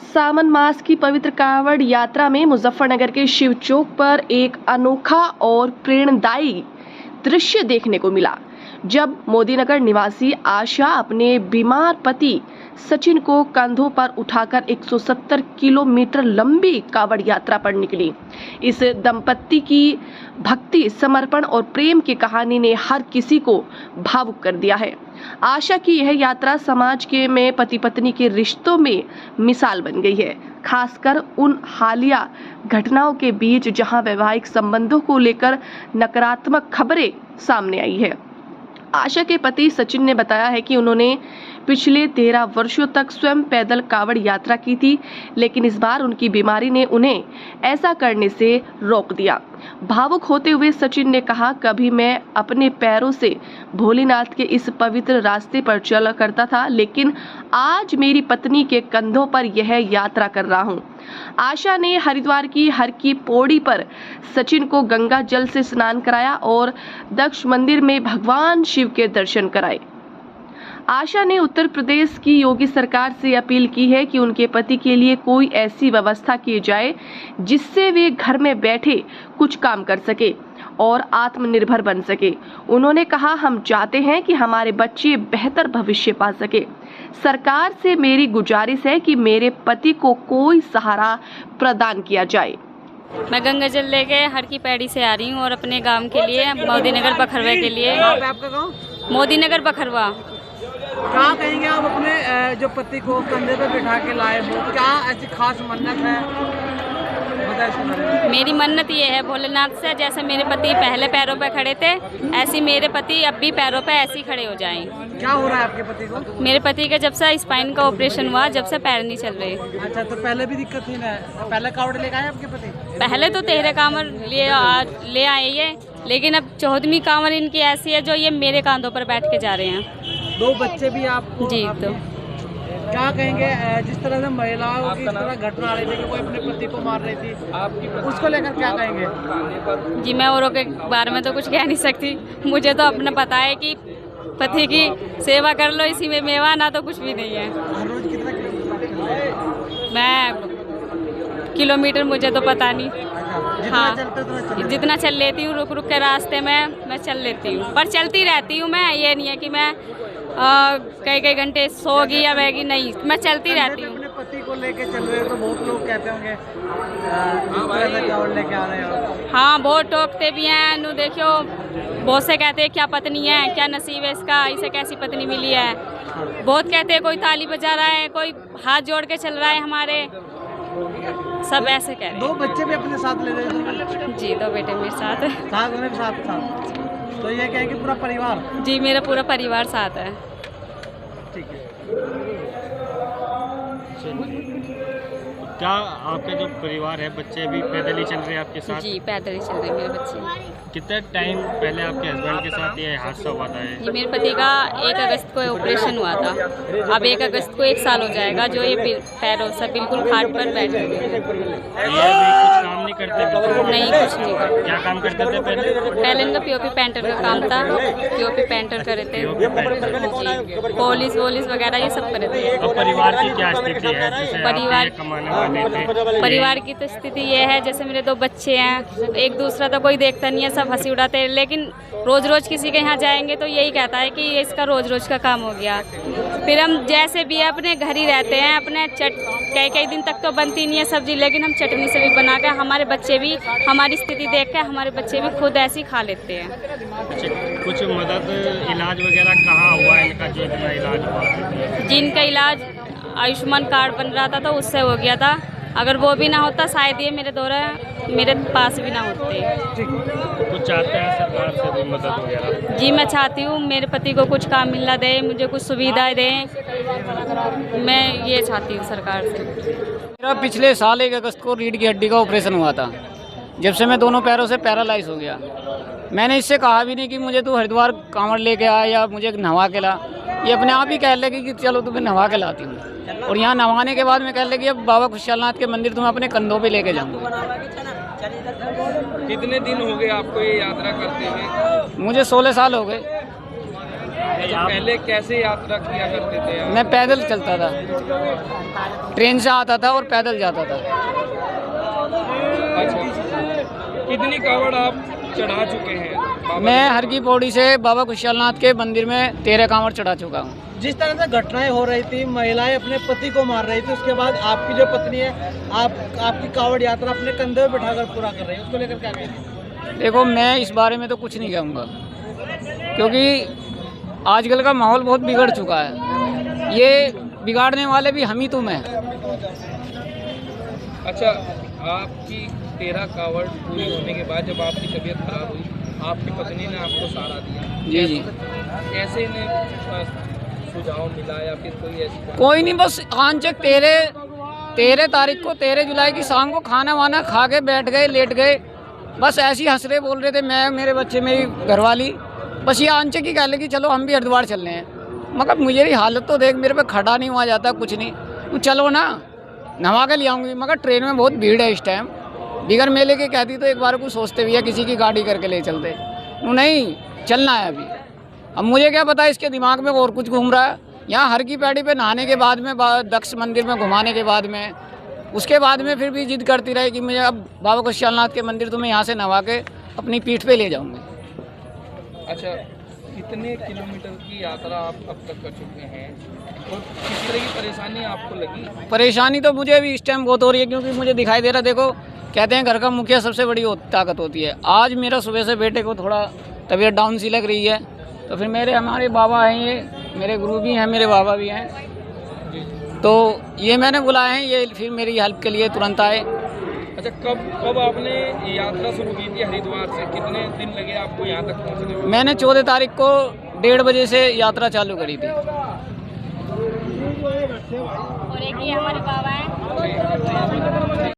सावन मास की पवित्र कांवड़ यात्रा में मुजफ्फरनगर के शिव चौक पर एक अनोखा और प्रेरणादायी दृश्य देखने को मिला, जब मोदीनगर निवासी आशा अपने बीमार पति सचिन को कंधों पर उठाकर 170 किलोमीटर लंबी कांवड़ यात्रा पर निकली। इस दंपत्ति की भक्ति, समर्पण और प्रेम की कहानी ने हर किसी को भावुक कर दिया है। आशा की यह यात्रा समाज के में पति पत्नी के रिश्तों में मिसाल बन गई है, खासकर उन हालिया घटनाओं के बीच जहां वैवाहिक संबंधों को लेकर नकारात्मक खबरें सामने आई है। आशा के पति सचिन ने बताया है कि उन्होंने पिछले 13 वर्षों तक स्वयं पैदल कांवड़ यात्रा की थी, लेकिन इस बार उनकी बीमारी ने उन्हें ऐसा करने से रोक दिया। भावुक होते हुए सचिन ने कहा, कभी मैं अपने पैरों से भोलेनाथ के इस पवित्र रास्ते पर चला करता था, लेकिन आज मेरी पत्नी के कंधों पर यह यात्रा कर रहा हूँ। आशा ने हरिद्वार की हर की पौड़ी पर सचिन को गंगा जल से स्नान कराया और दक्ष मंदिर में भगवान शिव के दर्शन कराए। आशा ने उत्तर प्रदेश की योगी सरकार से अपील की है कि उनके पति के लिए कोई ऐसी व्यवस्था की जाए जिससे वे घर में बैठे कुछ काम कर सके और आत्मनिर्भर बन सके। उन्होंने कहा, हम चाहते हैं कि हमारे बच्चे बेहतर भविष्य पा सके। सरकार से मेरी गुजारिश है कि मेरे पति को कोई सहारा प्रदान किया जाए। मैं गंगा जल लेके हर की पैड़ी से आ रही हूँ और अपने गांव के लिए, मोदीनगर बखरवा के लिए। आपका गांव? मोदीनगर बखरवा। क्या कहेंगे आप अपने जो पति को कंधे पे बिठा के लाए हो, क्या ऐसी खास मन्नत है? मेरी मन्नत ये है भोलेनाथ से, जैसे मेरे पति पहले पैरों पे खड़े थे, ऐसे मेरे पति अब भी पैरों पे ऐसे ही खड़े हो जाएं। क्या हो रहा है आपके पति को? मेरे पति का जब से स्पाइन का ऑपरेशन हुआ, जब से पैर नहीं चल रहे। अच्छा, तो पहले भी दिक्कत थी ना? पहले कांवड़ लेके आए आपके पति? पहले तो 13 कांवड़ ले आए ये, लेकिन अब 14वीं कांवड़ इनकी ऐसी है जो ये मेरे कांधों पर बैठ के जा रहे हैं। 2 बच्चे भी आपको? जी। तो क्या कहेंगे, जिस तरह से महिलाओं की इस तरह घटना आ रही थी कि कोई अपने पति को मार रही थी, उसको लेकर क्या कहेंगे? जी, मैं औरों के बारे में तो कुछ कह नहीं सकती। मुझे तो अपना पता है कि पति की सेवा कर लो, इसी में मेवा, ना तो कुछ भी नहीं है। हर रोज कितना किलोमीटर? मैं किलोमीटर मुझे तो पता नहीं। हाँ, जितना चल लेती हूँ, रुक रुक के रास्ते में मैं चल लेती हूँ, पर चलती रहती हूँ मैं। ये नहीं है कि मैं कई घंटे सोगी या बैगी, नहीं, मैं चलती रहती हूँ। अपने पति को लेके चल रहे हो तो बहुत लोग कहते होंगे कांवड़ लेके आ रहे हो। हाँ, बहुत टोकते भी हैं। नु देखियो, बहुत से कहते हैं क्या पत्नी है, क्या नसीब है इसका, इसे कैसी पत्नी मिली है। बहुत कहते हैं, कोई ताली बजा रहा है, कोई हाथ जोड़ के चल रहा है हमारे, सब ऐसे कह रहे हैं। 2 बच्चे भी अपने साथ ले रहे हो? जी, 2 बेटे मेरे साथ साथ। तो ये कहेंगे पूरा परिवार? जी, मेरा पूरा परिवार साथ है। ठीक है। क्या आपके जो परिवार है, बच्चे भी पैदल ही चल रहे हैं आपके साथ? जी, पैदल ही चल रहे हैं मेरे बच्चे। कितने टाइम पहले आपके हस्बैंड के साथ ये हादसा हुआ था? जी, मेरे पति का 1 अगस्त को ऑपरेशन हुआ था। अब 1 अगस्त को 1 साल हो जाएगा जो ये पैरों से बिल्कुल खाट पर बैठ गए। ये कुछ काम नहीं करते? नहीं, कुछ नहीं करते। क्या काम करते थे पहले? पहले इनका पीओपी पेंटर का काम था, पीओपी पेंटर करे थे। जी, पुलिस वगैरह ये सब करे थे। और परिवार की क्या स्थिति है? परिवार की तो स्थिति ये है, जैसे मेरे 2 बच्चे हैं, एक दूसरा तो कोई देखता नहीं है, सब हंसी उड़ाते हैं, लेकिन रोज रोज किसी के यहाँ जाएंगे तो यही कहता है कि ये इसका रोज रोज का काम हो गया। फिर हम जैसे भी अपने घर ही रहते हैं, अपने कई दिन तक तो बनती नहीं है सब्जी, लेकिन हम चटनी से भी बना कर, हमारे बच्चे भी हमारी स्थिति देख कर हमारे बच्चे भी खुद ऐसी खा लेते हैं। कुछ मदद, इलाज वगैरह कहाँ हुआ है इनका, जो इतना इलाज हुआ? जिनका इलाज आयुष्मान कार्ड बन रहा था तो उससे हो गया था। अगर वो भी ना होता, शायद ये मेरे दौरा मेरे पास भी ना होते। कुछ चाहते हैं सरकार से भी मदद वगैरह? जी, मैं चाहती हूँ मेरे पति को कुछ काम मिलना दे, मुझे कुछ सुविधाएं दें, मैं ये चाहती हूँ सरकार से। मेरा पिछले साल 1 अगस्त को रीढ़ की हड्डी का ऑपरेशन हुआ था। जब से मैं दोनों पैरों से पैरालाइज हो गया, मैंने इससे कहा भी नहीं कि मुझे तू हरिद्वार कांवड़ लेके आ या मुझे नहवा के ला। ये अपने आप ही कह लगी कि चलो तुम्हें नहवा के लाती हूँ, और यहाँ नहवाने के बाद मैं कह लगी अब बाबा खुशहालनाथ के मंदिर तुम्हें अपने कंधों पे लेके जाऊँगा। कितने दिन हो गए आपको ये यात्रा करते हुए? मुझे 16 साल हो गए। अच्छा, पहले कैसे यात्रा किया करते थे आप? मैं पैदल चलता था, ट्रेन से आता था और पैदल जाता था। अच्छा, कितनी कावड़ आप चढ़ा चुके हैं बाबा? मैं हर की पौड़ी से बाबा खुशहालनाथ के मंदिर में 13 कांवड़ चढ़ा चुका हूँ। जिस तरह से घटनाएं हो रही थी, महिलाएं अपने पति को मार रही थी, उसके बाद आपकी जो पत्नी है आपकी कावड़ यात्रा अपने कंधे पे बिठाकर पूरा कर रही है, उसको लेकर क्या कहेंगे? देखो, मैं इस बारे में तो कुछ नहीं कहूँगा, क्योंकि आजकल का माहौल बहुत बिगड़ चुका है। ये बिगाड़ने वाले भी हम ही तुम हैं। अच्छा, आपकी 13 कावड़ पूरी होने के बाद जब आपकी तबीयत खराब हुई, आपकी पत्नी ने आपको सहारा दिया। जी जी। कैसे इन्हें सुझाव मिला या फिर कोई ऐसी? कोई नहीं, बस आंचक 13 तारीख को 13 जुलाई की शाम को खाना वाना खा के बैठ गए, लेट गए, बस ऐसे ही हंस रहे बोल रहे थे, मैं, मेरे बच्चे, मेरी घरवाली, बस ये आंचक ही कह ले कि चलो हम भी हरिद्वार चल रहे हैं। मगर मुझे भी हालत तो देख, मेरे पे खड़ा नहीं हुआ जाता, कुछ नहीं, तू चलो ना, नहा के ले आऊँगी। मगर ट्रेन में बहुत भीड़ है इस टाइम, बिगर मेले के कहती तो एक बार को सोचते भी है किसी की गाड़ी करके ले चलते, नहीं चलना है अभी। अब मुझे क्या पता इसके दिमाग में और कुछ घूम रहा है। यहाँ हर की पैड़ी पे नहाने के बाद में, दक्ष मंदिर में घुमाने के बाद में, उसके बाद में फिर भी जिद करती रही कि मुझे अब बाबा खुशहालनाथ के मंदिर तुम्हें यहाँ से नहा के अपनी पीठ पे ले जाऊँगी। अच्छा, कितने किलोमीटर की यात्रा आप अब तक कर चुके हैं और किस तरह की परेशानी आपको लगी? परेशानी तो मुझे भी इस टाइम बहुत हो रही है, क्योंकि मुझे दिखाई दे रहा, देखो कहते हैं घर का मुखिया सबसे बड़ी ताकत होती है। आज मेरा सुबह से बेटे को थोड़ा तबीयत डाउन सी लग रही है, तो फिर हमारे बाबा हैं, ये मेरे गुरु भी हैं, मेरे बाबा भी हैं, तो ये मैंने बुलाए हैं, ये फिर मेरी हेल्प के लिए तुरंत आए। अच्छा, कब आपने यात्रा शुरू की थी हरिद्वार से? कितने दिन लगे आपको यहाँ तक पहुँचने में? मैंने 14 तारीख को 1:30 बजे से यात्रा चालू करी थी। और एक ये हमारे बाबा हैं